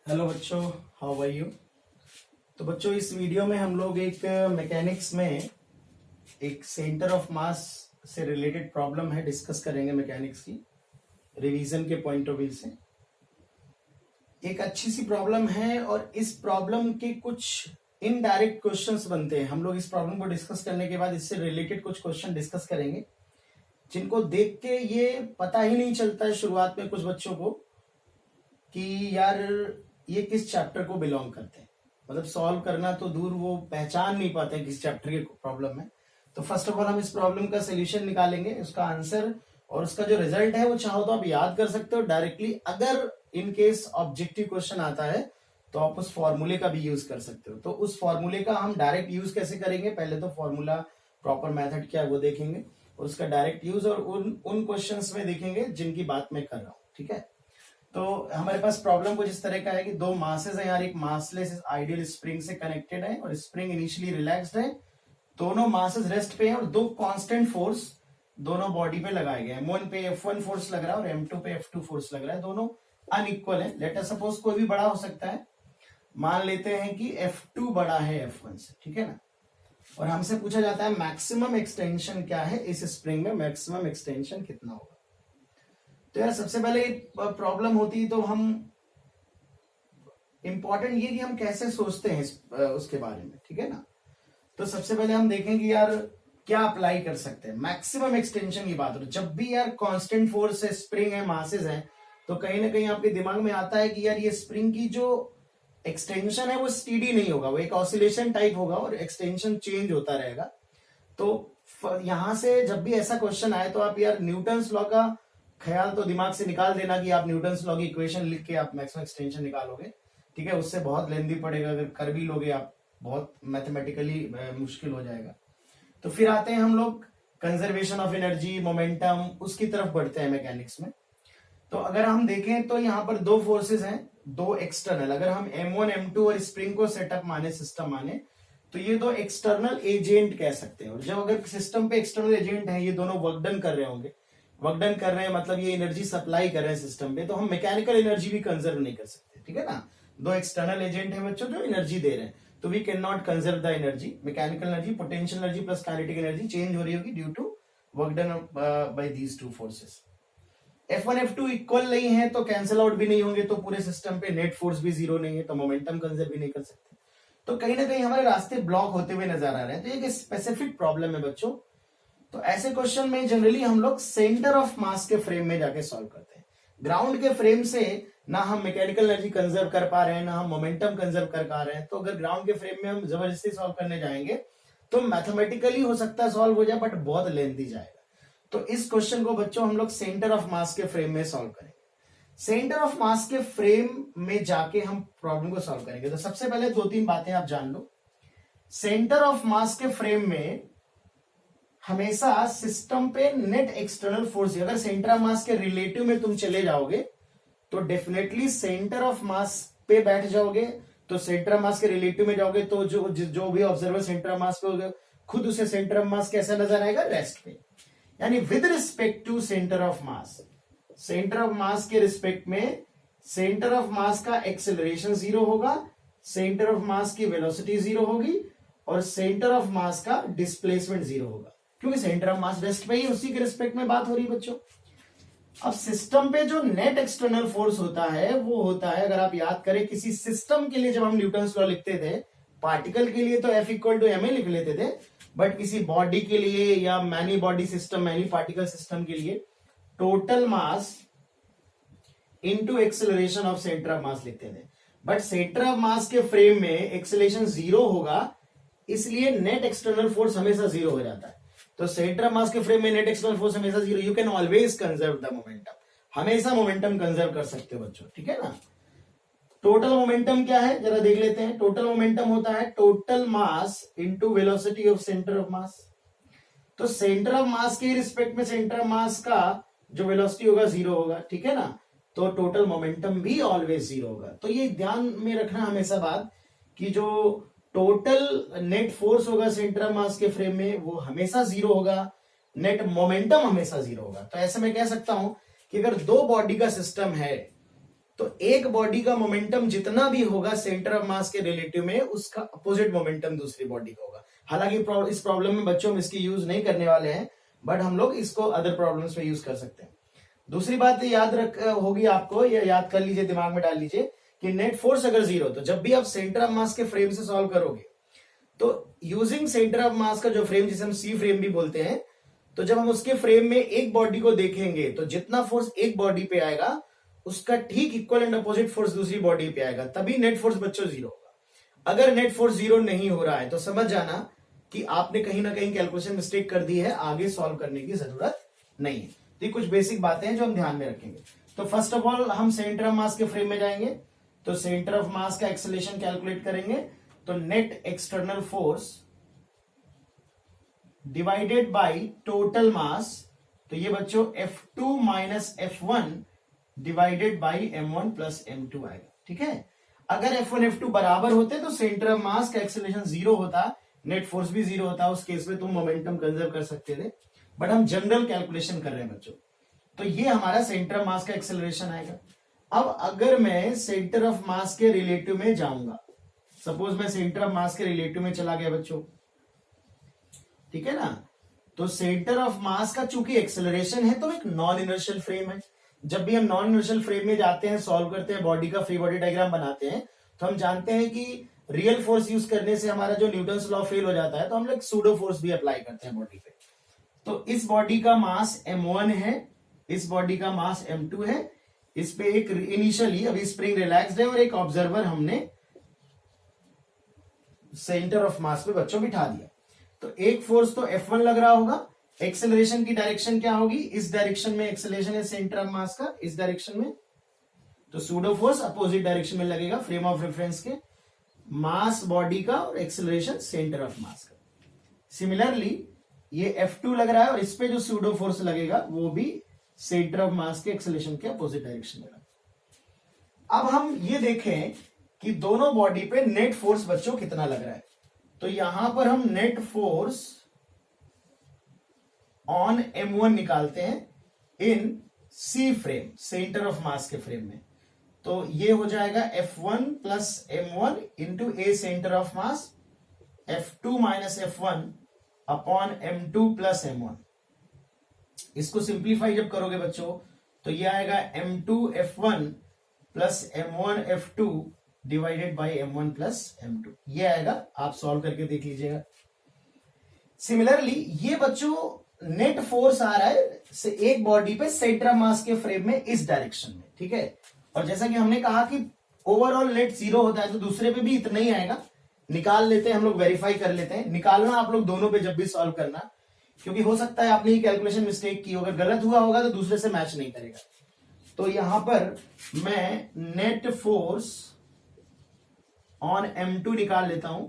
Hello बच्चों, how are you. तो बच्चों, इस वीडियो में हम लोग एक मैकेनिक्स में एक सेंटर ऑफ मास से रिलेटेड प्रॉब्लम है डिस्कस करेंगे। मैकेनिक्स की रिवीजन के पॉइंट ऑफ व्यू से एक अच्छी सी प्रॉब्लम है और इस प्रॉब्लम के कुछ इनडायरेक्ट क्वेश्चंस बनते हैं। हम लोग इस प्रॉब्लम को डिस्कस करने के बाद इससे रिलेटेड कुछ क्वेश्चन डिस्कस करेंगे जिनको देख के ये पता ही नहीं चलता है शुरुआत में कुछ बच्चों को कि यार ये किस चैप्टर को बिलोंग करते हैं। मतलब सॉल्व करना तो दूर, वो पहचान नहीं पाते किस चैप्टर की प्रॉब्लम है। तो फर्स्ट ऑफ ऑल हम इस प्रॉब्लम का सोल्यूशन निकालेंगे, उसका आंसर और उसका जो रिजल्ट है वो चाहो तो आप याद कर सकते हो डायरेक्टली। अगर इन केस ऑब्जेक्टिव क्वेश्चन आता है तो आप उस फॉर्मूले का भी यूज कर सकते हो। तो उस फॉर्मूले का हम डायरेक्ट यूज कैसे करेंगे, पहले तो फॉर्मूला प्रॉपर मेथड क्या है वो देखेंगे और उसका डायरेक्ट यूज और उन क्वेश्चंस में देखेंगे जिनकी बात मैं कर रहा हूं। ठीक है, तो हमारे पास प्रॉब्लम कुछ इस तरह का है कि दो मासेस हैं यार, एक मासलेस आइडियल स्प्रिंग से कनेक्टेड है और स्प्रिंग इनिशियली रिलैक्स्ड है। दोनों मासेस रेस्ट पे हैं और दो कांस्टेंट फोर्स दोनों बॉडी पे लगाए गए हैं। M1 पे F1 फोर्स लग रहा है और M2 पे F2 फोर्स लग रहा है। दोनों अनइक्वल है। लेट अस सपोज कोई भी बड़ा हो सकता है। मान लेते हैं कि F2 बड़ा है F1 से, ठीक है ना। और हमसे पूछा जाता है मैक्सिमम एक्सटेंशन क्या है, इस स्प्रिंग में मैक्सिमम एक्सटेंशन कितना होगा। तो यार सबसे पहले प्रॉब्लम होती है तो हम इंपॉर्टेंट ये कि हम कैसे सोचते हैं उसके बारे में, ठीक है ना। तो सबसे पहले हम देखेंगे यार क्या अप्लाई कर सकते हैं। मैक्सिमम एक्सटेंशन की बात हो, जब भी यार कांस्टेंट फोर्स है, स्प्रिंग है, मासेस है, तो कहीं ना कहीं आपके दिमाग में आता है कि यार ये स्प्रिंग की जो एक्सटेंशन है वो स्टीडी नहीं होगा, वो एक ऑसिलेशन टाइप होगा और एक्सटेंशन चेंज होता रहेगा। तो यहां से जब भी ऐसा क्वेश्चन आए तो आप यार न्यूटन्स लॉ का ख्याल तो दिमाग से निकाल देना कि आप न्यूटन्स लॉ की इक्वेशन लिख के आप मैक्सिमम एक्सटेंशन निकालोगे। ठीक है, उससे बहुत लेंदी पड़ेगा, अगर कर भी लोगे आप बहुत मैथमेटिकली मुश्किल हो जाएगा। तो फिर आते हैं हम लोग कंजर्वेशन ऑफ एनर्जी, मोमेंटम, उसकी तरफ बढ़ते हैं मैकेनिक्स में। तो अगर हम देखें तो यहाँ पर दो फोर्सेस हैं, दो एक्सटर्नल। अगर हम M1 M2 और स्प्रिंग को सेटअप माने, सिस्टम माने, तो ये दो एक्सटर्नल एजेंट कह सकते हैं। और जब अगर सिस्टम पे एक्सटर्नल एजेंट है, ये दोनों वर्क डन कर रहे होंगे, वर्क डन कर रहे हैं मतलब ये एनर्जी सप्लाई कर रहे हैं सिस्टम पे, तो हम मैकेनिकल एनर्जी भी कंजर्व नहीं कर सकते। ठीक है ना, दो एक्सटर्नल एजेंट है बच्चों जो एनर्जी दे रहे हैं, तो we can not conserve the energy. Mechanical energy, potential energy plus kinetic energy change हो रही होगी due to work done by these two forces. F1 F2 equal नहीं है तो कैंसिल आउट भी नहीं होंगे, तो पूरे सिस्टम पे नेट फोर्स भी जीरो नहीं है, तो मोमेंटम कंजर्व भी नहीं कर सकते। तो कहीं ना कहीं हमारे रास्ते ब्लॉक होते हुए नजर आ रहे हैं। तो एक स्पेसिफिक प्रॉब्लम है बच्चों। तो ऐसे क्वेश्चन में जनरली हम लोग सेंटर ऑफ मास के फ्रेम में जाके सॉल्व करते हैं। ग्राउंड के फ्रेम से ना हम मैकेनिकल एनर्जी कंजर्व कर पा रहे हैं, ना हम मोमेंटम कंजर्व कर पा रहे हैं। तो अगर ग्राउंड के फ्रेम में हम जबरदस्ती सॉल्व करने जाएंगे तो मैथमेटिकली हो सकता है सॉल्व हो जाए, बट बहुत लेंथी जाएगा। तो इस क्वेश्चन को बच्चों हम लोग सेंटर ऑफ मास के फ्रेम में सॉल्व करेंगे। सेंटर ऑफ मास के फ्रेम में जाके हम प्रॉब्लम को सॉल्व करेंगे। तो सबसे पहले दो तीन बातें आप जान लो। सेंटर ऑफ मास के फ्रेम में हमेशा सिस्टम पे नेट एक्सटर्नल फोर्स, अगर सेंटर ऑफ मास के रिलेटिव में तुम चले जाओगे तो डेफिनेटली सेंटर ऑफ मास पे बैठ जाओगे। तो सेंटर ऑफ मास के रिलेटिव में जाओगे तो जो भी ऑब्जर्वर सेंटर ऑफ मास पे होगा, खुद उसे सेंटर ऑफ मास कैसा नजर आएगा, रेस्ट पे। यानी with respect to centre of mass, centre of mass के रिस्पेक्ट में सेंटर ऑफ मास का एक्सेलरेशन जीरो होगा, सेंटर ऑफ मास की वेलोसिटी जीरो होगी और सेंटर ऑफ मास का डिस्प्लेसमेंट जीरो होगा, क्योंकि सेंटर ऑफ मास रेस्ट पे ही, उसी के रिस्पेक्ट में बात हो रही है बच्चों। अब सिस्टम पे जो नेट एक्सटर्नल फोर्स होता है वो होता है, अगर आप याद करें किसी सिस्टम के लिए जब हम न्यूटन्स लॉ लिखते थे, पार्टिकल के लिए तो F इक्वल टू ma लिख लेते थे, बट किसी बॉडी के लिए या many body system, many particle system के लिए total mass into acceleration of centre of मास लिखते थे। बट सेंटर ऑफ मास के फ्रेम में एक्सेलरेशन जीरो होगा, इसलिए नेट एक्सटर्नल फोर्स हमेशा जीरो हो जाता है। तो सेंटर ऑफ मास के फ्रेम में नेट एक्सटर्नल फोर्स हमेशा zero. You can always conserve the momentum, हमेशा मोमेंटम कंजर्व कर सकते हो बच्चों, ठीक है ना। टोटल मोमेंटम क्या है जरा देख लेते हैं। टोटल मोमेंटम होता है total mass into velocity of centre of मास। तो सेंटर ऑफ मास के रिस्पेक्ट में सेंटर ऑफ मास का जो वेलोसिटी होगा जीरो होगा, ठीक है ना। तो टोटल मोमेंटम भी ऑलवेज जीरो होगा। तो ये ध्यान में रखना हमेशा बात कि जो टोटल नेट फोर्स होगा सेंटर ऑफ मास के फ्रेम में वो हमेशा जीरो होगा, नेट मोमेंटम हमेशा जीरो होगा। तो ऐसे मैं कह सकता हूं कि अगर दो बॉडी का सिस्टम है, तो एक बॉडी का मोमेंटम जितना भी होगा सेंटर ऑफ मास के रिलेटिव में, उसका अपोजिट मोमेंटम दूसरी बॉडी का होगा। हालांकि इस प्रॉब्लम में बच्चों हम इसकी यूज नहीं करने वाले हैं, बट हम लोग इसको अदर प्रॉब्लम्स में यूज कर सकते हैं। दूसरी बात याद रख होगी आपको, या याद कर लीजिए, दिमाग में डाल लीजिए कि नेट फोर्स अगर जीरो, तो जब भी आप सेंटर ऑफ मास के फ्रेम से सॉल्व करोगे, तो यूजिंग सेंटर ऑफ मास का जो फ्रेम, जिसे हम सी फ्रेम भी बोलते हैं, तो जब हम उसके फ्रेम में एक बॉडी को देखेंगे तो जितना फोर्स एक बॉडी पे आएगा उसका ठीक इक्वल एंड अपोजिट फोर्स दूसरी बॉडी पे आएगा, तभी नेट फोर्स बच्चों जीरो होगा। अगर नेट फोर्स जीरो नहीं हो रहा है तो समझ जाना कि आपने कहीं ना कहीं कैलकुलेशन मिस्टेक कर दी है, आगे सॉल्व करने की जरूरत नहीं है। तो ये कुछ बेसिक बातें हैं जो हम ध्यान में रखेंगे। तो फर्स्ट ऑफ ऑल हम सेंटर ऑफ मास के फ्रेम में जाएंगे, तो सेंटर ऑफ मास का एक्सेलरेशन कैलकुलेट करेंगे। तो net external force divided by total mass, तो ये बच्चों F2 minus F1 divided by M1 plus M2 आएगा। ठीक है, अगर F1 F2 बराबर होते तो सेंटर ऑफ मास का एक्सेलरेशन जीरो होता, नेट फोर्स भी जीरो होता, उस केस में तुम मोमेंटम कंजर्व कर सकते थे, बट हम जनरल कैलकुलेशन कर रहे हैं बच्चों। तो ये हमारा सेंटर ऑफ मास का एक्सेलरेशन आएगा। अब अगर मैं सेंटर ऑफ मास के रिलेटिव में जाऊंगा, सपोज मैं सेंटर ऑफ मास के रिलेटिव में चला गया बच्चों, ठीक है ना, तो सेंटर ऑफ मास का चूंकि एक्सेलरेशन है तो एक नॉन इनर्शियल फ्रेम है। जब भी हम नॉन इनर्शियल फ्रेम में जाते हैं, सॉल्व करते हैं, बॉडी का फ्री बॉडी डायग्राम बनाते हैं, तो हम जानते हैं कि रियल फोर्स यूज करने से हमारा जो न्यूटन्स लॉ फेल हो जाता है, तो हम लोग सूडो फोर्स भी अप्लाई करते हैं बॉडी पे। तो इस बॉडी का मास M1 है, इस बॉडी का मास M2 है, इस पे एक इनिशियली अभी स्प्रिंग रिलैक्स्ड है और एक ऑब्जर्वर हमने सेंटर ऑफ मास पे बच्चों बिठा दिया। तो एक फोर्स तो F1 लग रहा होगा, एक्सेलरेशन की डायरेक्शन क्या होगी, इस डायरेक्शन में एक्सेलरेशन है सेंटर ऑफ मास का, इस डायरेक्शन में, तो सूडो फोर्स अपोजिट डायरेक्शन में लगेगा फ्रेम ऑफ रेफरेंस के, मास बॉडी का और एक्सेलरेशन सेंटर ऑफ मास का। सिमिलरली ये F2 लग रहा है और इस पे जो सूडो फोर्स लगेगा वो भी सेंटर ऑफ मास के एक्सेलरेशन के अपोजिट डायरेक्शन में लगेगा। अब हम ये देखें कि दोनों बॉडी पे नेट फोर्स बच्चों कितना लग रहा है। तो यहां पर हम नेट फोर्स ऑन M1 निकालते हैं इन C frame, centre of mass के फ्रेम में। तो ये हो जाएगा F1 plus M1 into A centre of mass, F2 minus F1 upon M2 plus M1। इसको सिंप्लीफाई जब करोगे बच्चों तो ये आएगा M2 F1 plus M1 F2 divided by M1 plus M2, ये आएगा। आप सॉल्व करके देख लीजिएगा। सिमिलरली ये बच्चों नेट फोर्स आ रहा है से एक बॉडी पे सेंटर ऑफ मास के फ्रेम में इस डायरेक्शन में, ठीक है। और जैसा कि हमने कहा कि ओवरऑल नेट जीरो होता है, तो दूसरे पे भी इतना ही आएगा। निकाल लेते हैं हम लोग, वेरीफाई कर लेते हैं। निकालना आप लोग दोनों पे जब भी सॉल्व करना, क्योंकि हो सकता है आपने ये कैलकुलेशन मिस्टेक की होगा, गलत हुआ होगा तो दूसरे से मैच नहीं करेगा। तो यहां पर मैं नेट फोर्स ऑन M2 निकाल लेता हूं।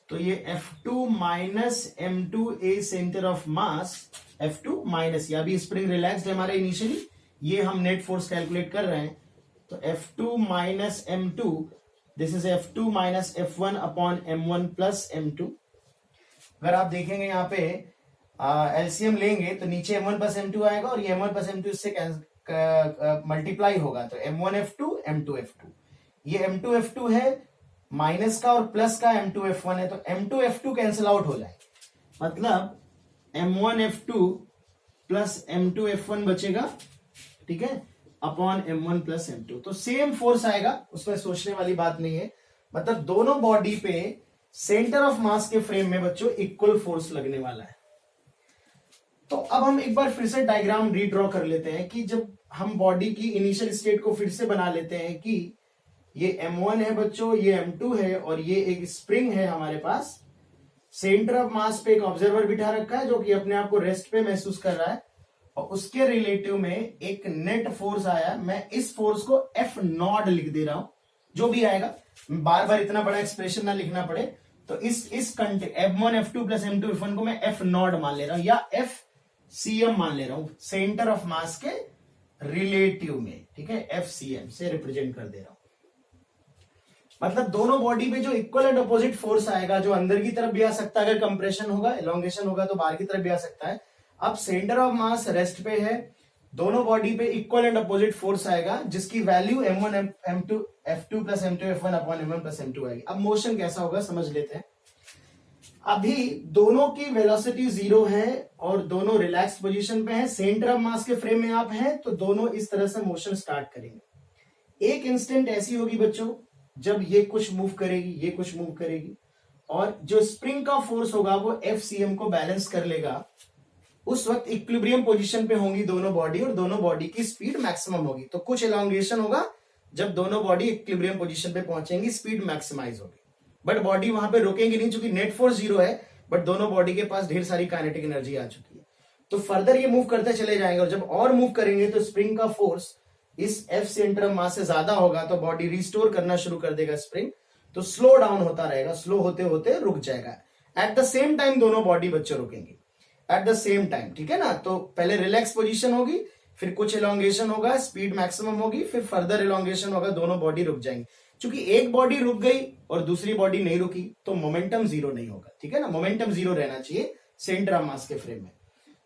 तो ये F2 minus M2 A centre of mass, F2 minus, या भी स्प्रिंग रिलैक्स्ड है हमारा इनिशियली, ये हम नेट फोर्स कैलकुलेट कर रहे हैं। तो F2 minus M2, this is F2 minus F1 upon M1 plus M2। अगर आप देखेंगे यहाँ पे एलसीएम लेंगे तो नीचे M1 प्लस M2 आएगा और ये M1 प्लस M2 इससे मल्टीप्लाई होगा, तो M1 F2 M2 F2, ये M2 F2 है माइनस का और प्लस का M2 F1 है, तो M2 F2 कैंसिल आउट हो जाए, मतलब M1 F2 plus M2 F1 बचेगा, ठीक है, अपॉन M1 प्लस M2। तो सेम फोर्स आएगा, उसमें सोचने वाली बात नहीं है। मतलब दोनों बॉडी पे सेंटर ऑफ मास के फ्रेम में बच्चों इक्वल फोर्स लगने वाला है। तो अब हम एक बार फिर से डायग्राम रीड्रॉ कर लेते हैं कि जब हम बॉडी की इनिशियल स्टेट को फिर से बना लेते हैं कि ये M1 है बच्चों, ये M2 है और ये एक स्प्रिंग है हमारे पास। सेंटर ऑफ मास पे एक ऑब्जर्वर बिठा रखा है जो कि अपने आप को रेस्ट पे महसूस कर रहा है और उसके रिलेटिव में एक नेट फोर्स आया। मैं इस फोर्स को F नॉट लिख दे रहा हूं, जो भी आएगा, बार बार इतना बड़ा एक्सप्रेशन ना लिखना पड़े। तो इस M1 F2 plus M2 F1 को मैं F नॉट मान ले रहा हूं या FCM मान ले रहा हूं, सेंटर ऑफ मास के रिलेटिव में, ठीक है, FCM से रिप्रेजेंट कर दे रहा हूं। मतलब दोनों बॉडी पे जो इक्वल एंड अपोजिट फोर्स आएगा, जो अंदर की तरफ भी आ सकता है, अगर कंप्रेशन होगा, एलोंगेशन होगा तो बाहर की तरफ भी आ सकता है। अब सेंटर ऑफ मास रेस्ट पे है दोनों बॉडी पे इक्वल एंड अपोजिट फोर्स आएगा, जिसकी value m1 m2 f2 plus m2 f1 upon m1 plus m2 आएगी। अब मोशन कैसा होगा समझ लेते हैं। अभी दोनों की वेलोसिटी जीरो है और दोनों रिलैक्स पोजीशन पे हैं, सेंटर ऑफ मास के फ्रेम में आप हैं, तो दोनों इस तरह से मोशन स्टार्ट करेंगे। एक इंस्टेंट ऐसी होगी बच्चों जब ये कुछ मूव करेगी, ये कुछ मूव करेगी, और जो स्प्रिंग का फोर्स होगा वो FCM को बैलेंस कर लेगा। उस वक्त इक्विलिब्रियम पोजीशन पे होंगी दोनों बॉडी और दोनों बॉडी की स्पीड मैक्सिमम होगी। तो कुछ एलोंगेशन होगा जब दोनों बॉडी इक्विलिब्रियम पोजीशन पे पहुंचेंगी, स्पीड मैक्सिमाइज होगी, बट बॉडी वहां पे रुकेंगी नहीं, क्योंकि नेट फोर्स जीरो है, बट दोनों बॉडी के पास ढेर सारी काइनेटिक एनर्जी आ चुकी है। तो फर्दर ये मूव करते चले जाएंगे, और जब और मूव करेंगे तो स्प्रिंग का फोर्स इस F सेंटर ऑफ मास से ज्यादा होगा, तो बॉडी रिस्टोर करना शुरू कर देगा स्प्रिंग, तो स्लो डाउन होता रहेगा, स्लो होते होते रुक जाएगा। एट द सेम टाइम दोनों बॉडी बच्चे रुकेंगे एट द सेम टाइम, ठीक है ना। तो पहले रिलैक्स पोजीशन होगी, फिर कुछ एलोंगेशन होगा, स्पीड मैक्सिमम होगी, फिर फर्दर एलोंगेशन होगा, दोनों बॉडी रुक जाएंगे। क्योंकि एक बॉडी रुक गई और दूसरी बॉडी नहीं रुकी तो मोमेंटम जीरो नहीं होगा, ठीक है ना। मोमेंटम जीरो रहना चाहिए सेंटर ऑफ मास के फ्रेम में।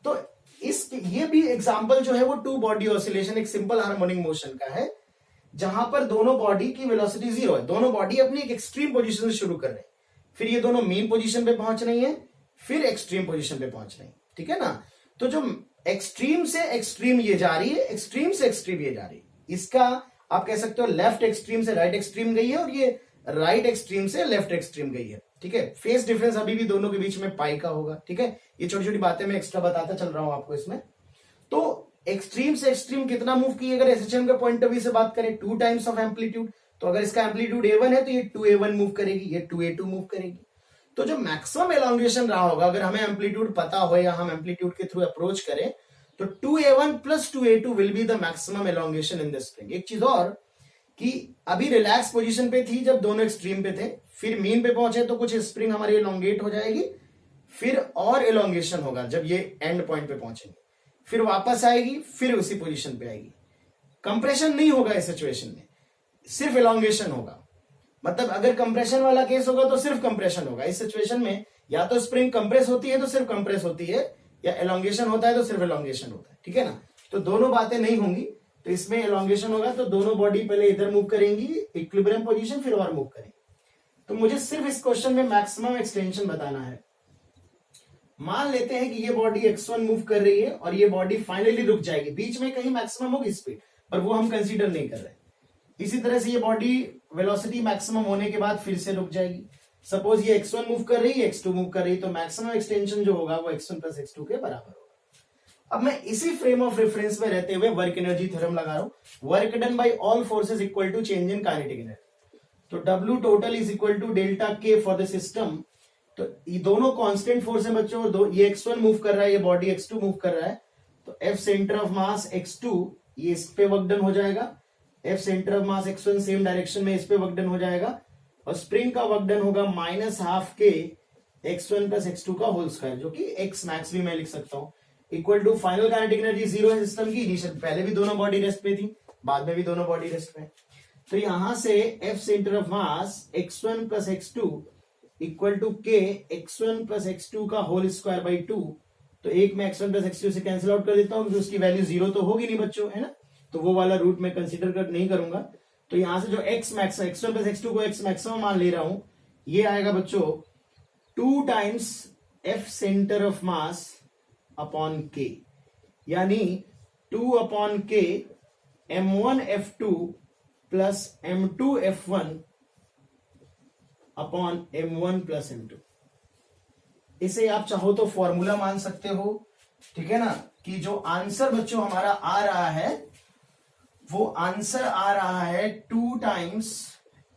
तो ये भी एग्जांपल जो है वो टू बॉडी ऑसिलेशन, एक सिंपल हार्मोनिक मोशन का है, जहां पर दोनों बॉडी की वेलोसिटी जीरो है, दोनों बॉडी अपनी एक एक्सट्रीम पोजीशन से शुरू कर रहे हैं, फिर ये दोनों मीन पोजीशन पे पहुंच रही है, फिर एक्सट्रीम पोजीशन पे पहुंच रही है, ठीक है ना। तो जो एक्सट्रीम से एक्सट्रीम ये जा रही है, एक्सट्रीम से एक्सट्रीम ये जा रही है, इसका आप कह सकते हो लेफ्ट एक्सट्रीम से राइट एक्सट्रीम गई है, और ये राइट एक्सट्रीम से लेफ्ट एक्सट्रीम गई है, ठीक है। फेस डिफरेंस अभी भी दोनों के बीच में पाई का होगा, ठीक है। ये छोटी छोटी बातें मैं एक्स्ट्रा बताता चल रहा हूं आपको इसमें। तो एक्सट्रीम से एक्सट्रीम कितना मूव की, अगर SHM के पॉइंट ऑफ व्यू से बात करें, 2 टाइम्स ऑफ एम्पलीट्यूड, तो अगर इसका एम्पलीट्यूड A1 है तो ये 2A1 मूव करेगी, ये 2A2 मूव करेगी। तो जो मैक्सिमम एलोंगेशन रहा होगा, अगर हमें एम्पलीट्यूड पता हो या हम एम्पलीट्यूड के थ्रू अप्रोच करें, तो 2A1 plus 2A2 will be the maximum elongation in this spring. एक चीज और कि अभी रिलैक्स पोजीशन पे थी जब दोनों एक्सट्रीम पे थे, फिर मीन पे पहुंचे तो कुछ स्प्रिंग हमारी एलोंगेट हो जाएगी, फिर और एलोंगेशन होगा जब ये एंड पॉइंट पे पहुंचेंगे, फिर वापस आएगी, फिर उसी पोजीशन पे आएगी। कंप्रेशन नहीं होगा इस सिचुएशन में, सिर्फ एलोंगेशन होगा। मतलब अगर कंप्रेशन वाला केस होगा तो सिर्फ कंप्रेशन होगा। इस सिचुएशन में या तो स्प्रिंग कंप्रेस होती है तो सिर्फ कंप्रेस होती है, या एलोंगेशन होता है तो सिर्फ एलोंगेशन होता है, ठीक है ना। तो दोनों बातें नहीं होंगी, तो इसमें एलोंगेशन होगा तो दोनों बॉडी पहले इधर मूव करेंगी इक्विलिब्रियम पोजीशन, फिर और मूव करेंगी। तो मुझे सिर्फ इस क्वेश्चन में मैक्सिमम एक्सटेंशन बताना है। मान लेते हैं कि ये बॉडी x1 मूव कर रही है और ये बॉडी फाइनली रुक जाएगी, बीच में कहीं मैक्सिमम होगी स्पीड, पर वो हम कंसीडर नहीं कर रहे। इसी तरह से ये बॉडी वेलोसिटी मैक्सिमम होने के बाद फिर से रुक जाएगी। सपोज ये x1 मूव कर रही है, x2 मूव कर रही है, तो मैक्सिमम एक्सटेंशन जो होगा वो x1 प्लस x2 के बराबर होगा। अब मैं इसी फ्रेम ऑफ रेफरेंस में रहते हुए वर्क एनर्जी थ्योरम लगा रहा हूं। Work done by all forces equal to change in kinetic energy, तो W total is equal to delta K for the system. तो ये दोनों कांस्टेंट फोर्स है बच्चों, ये x1 मूव कर रहा है, ये बॉडी x2 मूव कर रहा है, तो F centre of mass x2 ये इस पे वर्क डन हो जाएगा, F centre of mass x1 same direction में इस पे वर्क डन हो जाएगा, और स्प्रिंग का वर्क डन होगा -12K x1 प्लस x2 का होल स्क्वायर, जो कि x मैक्स भी मैं लिख सकता हूं, equal to final kinetic energy zero है सिस्टम की। इनिशियल पहले भी दोनों बॉडी रेस्ट पे थी, बाद में भी दोनों बॉडी रेस्ट पे। तो यहां से F centre of mass x1 plus x2 equal to K x1 plus x2 का होल स्क्वायर बाई 2। तो एक में x1 प्लस x2 से कैंसिल आउट कर देता हूं, क्योंकि उसकी वैल्यू जीरो तो होगी नहीं बच्चों, है ना, तो वो वाला रूट में कंसिडर नहीं करूंगा। तो यहां से जो x max x1 plus x2 को x मैक्सिमम मान ले रहा हूं, ये आएगा बच्चों 2 times F centre of mass upon K, यानी 2 upon K m1 f2 plus m2 f1 upon m1 plus m2। इसे आप चाहो तो फॉर्मूला मान सकते हो, ठीक है ना, कि जो आंसर बच्चों हमारा आ रहा है वो आंसर आ रहा है 2 times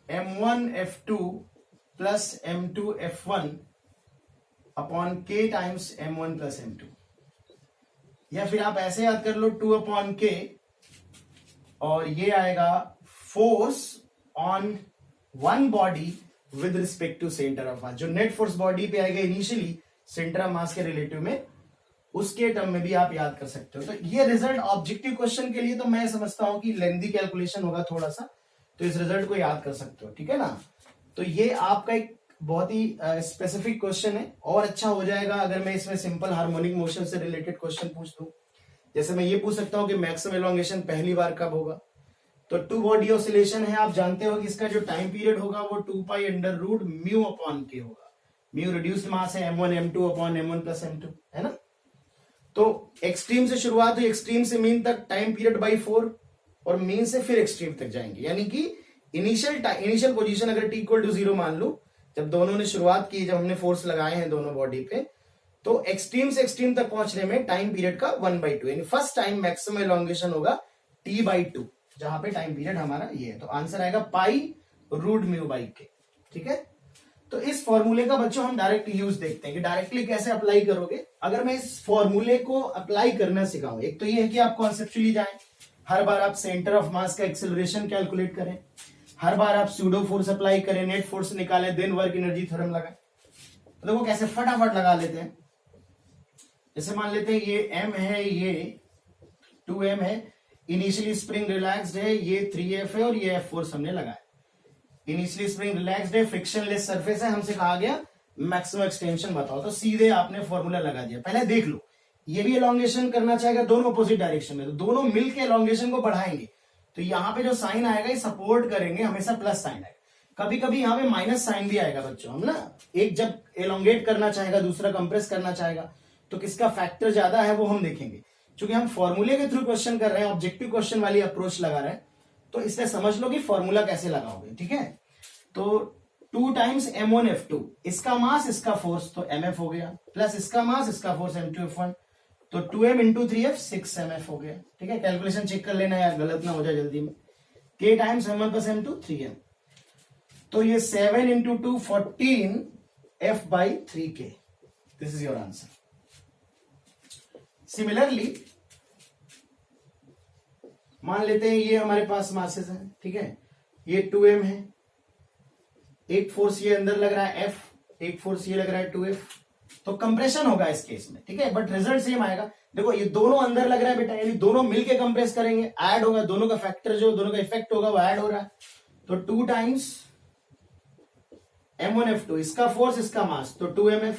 m1 f2 plus m2 f1 upon K times m1 plus m2। या फिर आप ऐसे याद कर लो 2 अपॉन K, और ये आएगा force on one body with respect to centre of mass. जो नेट फोर्स बॉडी पे आएगा इनिशियली सेंटर ऑफ मास के रिलेटिव में, उसके टर्म में भी आप याद कर सकते हो। तो ये रिजल्ट ऑब्जेक्टिव क्वेश्चन के लिए तो मैं समझता हूं कि लेंथी कैलकुलेशन होगा थोड़ा सा, तो इस रिजल्ट को याद कर सकते हो, ठीक है ना। तो ये आपका एक बहुत ही स्पेसिफिक क्वेश्चन है, और अच्छा हो जाएगा अगर मैं इसमें सिंपल हार्मोनिक मोशन से रिलेटेड क्वेश्चन पूछ दूं। जैसे मैं ये पूछ सकता हूं कि मैक्सिमम एलोंगेशन पहली बार कब होगा, तो टू बॉडी ऑसिलेशन है, आप जानते हो कि इसका जो टाइम पीरियड होगा वो 2π√μ अपॉन के होगा। म्यू रिड्यूस्ड मास है m1 m2 upon m1 plus m2, है ना। तो एक्सट्रीम से शुरुआत हुई, एक्सट्रीम से मीन तक टाइम पीरियड बाई 4 और मीन से फिर एक्सट्रीम तक जाएंगे, यानी कि इनिशियल पोजीशन अगर t इक्वल टू 0 मान लो, जब दोनों ने शुरुआत की, जब हमने फोर्स लगाए हैं दोनों बॉडी पे, तो एक्सट्रीम से एक्सट्रीम तक पहुंचने में टाइम पीरियड का 1/2, यानी फर्स्ट टाइम मैक्सिमम एलोंगेशन होगा t/2, जहां पे टाइम पीरियड हमारा ये है। तो आंसर आएगा π√μ/k, ठीक है। तो इस फॉर्मूले का बच्चों हम डायरेक्ट यूज देखते हैं कि डायरेक्टली कैसे अप्लाई करोगे। अगर मैं इस फॉर्मूले को अप्लाई करना सिखाऊं, एक तो ये है कि आप कॉन्सेप्चुअली जाएं, हर बार आप सेंटर ऑफ मास का एक्सेलरेशन कैलकुलेट करें, हर बार आप स्यूडो फोर्स अप्लाई करें, नेट फोर्स निकालें, देन वर्क एनर्जी थ्योरम लगाएं। तो देखो कैसे फटाफट लगा लेते हैं। जैसे मान लेते हैं ये m है, ये 2m है, इनिशियली स्प्रिंग रिलैक्स्ड है, ये 3F है और ये F फोर्स हमने लगाया। इनिशियली स्प्रिंग रिलैक्स्ड है, फ्रिक्शनलेस सरफेस है, हमसे कहा गया मैक्सिमम एक्सटेंशन बताओ, तो सीधे आपने फॉर्मूला लगा दिया। पहले देख लो, ये भी एलोंगेशन करना चाहेगा दोनों अपोजिट डायरेक्शन में, तो दोनों मिलकर एलोंगेशन को बढ़ाएंगे, तो यहां पे जो साइन आएगा ये सपोर्ट करेंगे, हमेशा प्लस साइन आएगा। कभी कभी यहाँ पे माइनस साइन भी आएगा बच्चों, हम ना, एक जब एलोंगेट करना चाहेगा, दूसरा कंप्रेस करना चाहेगा, तो किसका फैक्टर ज्यादा है वो हम देखेंगे। क्योंकि हम फॉर्मूले के थ्रू क्वेश्चन कर रहे हैं, ऑब्जेक्टिव क्वेश्चन वाली अप्रोच लगा रहे हैं, तो इससे समझ लो कि फॉर्मूला कैसे लगाओगे, ठीक है। तो 2 टाइम्स m1F2, इसका मास इसका फोर्स तो mf हो गया, प्लस इसका मास इसका फोर्स m2F1, तो 2m इंटू 3f 6mf हो गया, ठीक है। कैलकुलेशन चेक कर लेना यार, गलत ना हो जाए जल्दी में। k times m1 plus m2 3m, तो ये 7 into 2 14 f/3k, this is your answer. Similarly मान लेते हैं ये हमारे पास मासेस हैं, ठीक है, ये 2m है, एक फोर्स ये अंदर लग रहा है F, एक फोर्स ये लग रहा है 2F, तो कंप्रेशन होगा इस केस में, ठीक है, बट रिजल्ट सेम आएगा। देखो ये दोनों अंदर लग रहा है बेटा, यानी दोनों मिलके कंप्रेस करेंगे, ऐड होगा, दोनों का फैक्टर जो दोनों का इफेक्ट होगा वो ऐड हो रहा है, तो 2 टाइम्स m1F2, इसका फोर्स इसका मास, तो 2mf,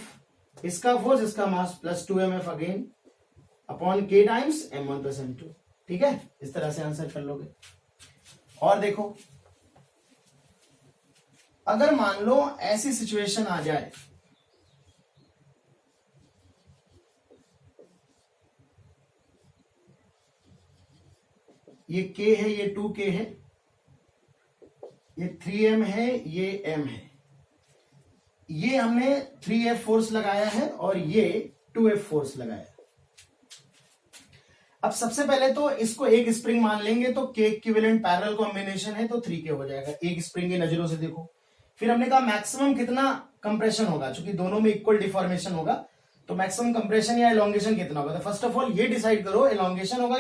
इसका फोर्स इसका mass plus 2mf again upon k times m1 plus m2, ठीक है। इस तरह से आंसर कर लोगे। और देखो अगर मान लो ऐसी सिचुएशन आ जाए, ये k है, ये 2k है, ये 3m है, ये m है, ये हमने 3f फोर्स लगाया है और ये 2f फोर्स लगाया है। अब सबसे पहले तो इसको एक स्प्रिंग मान लेंगे, तो k इक्विवेलेंट पैरेलल कॉम्बिनेशन है, तो 3k हो जाएगा, एक स्प्रिंग की नजरों से देखो। फिर हमने कहा मैक्सिमम कितना कंप्रेशन होगा, क्योंकि दोनों में इक्वल डिफॉर्मेशन होगा, तो मैक्सिमम कंप्रेशन या एलोंगेशन कितना होगा। तो फर्स्ट ऑफ ऑल ये डिसाइड करो एलोंगेशन होगा